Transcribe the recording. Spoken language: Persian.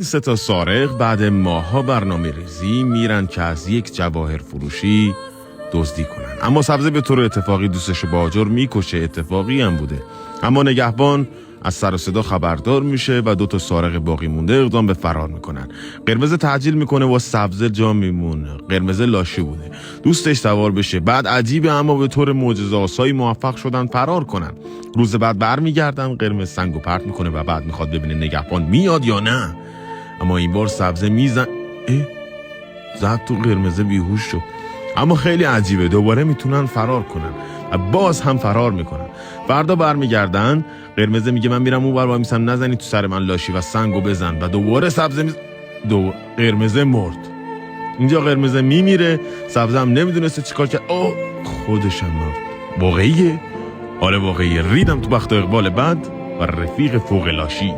سه تا سارق بعد ماها برنامه ریزی میرن که از یک جواهر فروشی دزدی کنن، اما سبزه به طور اتفاقی دوستش با آجر میکشه. اتفاقی هم بوده، اما نگهبان از سر و صدا خبردار میشه و 2 تا سارق باقی مونده اقدام به فرار میکنن. قرمز تعجیل میکنه و سبزه جا میمونه. قرمز لاشی بوده، دوستش سوار بشه. بعد عجیبه اما به طور معجزه‌آسایی موفق شدن فرار کنن. روز بعد برمیگردن، قرمز سنگو پرت میکنه و بعد میخواد ببینه نگهبان میاد یا نه، اما این بار سبزه زد تو قرمز، بیهوش شد. اما خیلی عجیبه، دوباره میتونن فرار کنن و باز هم فرار میکنن. فردا برمیگردن، قرمزه میگه من میرم اونور وای میسم، نزنی تو سر من لاشی و سنگو بزن. و دوباره سبزه قرمزه مرد. اینجا قرمزه میمیره، سبزه هم نمیدونسته چیکار کرد. خودش هم مرد. واقعیه؟ آره واقعیه. ریدم تو بخت و اقبال بد و رفیق فوق لاشی.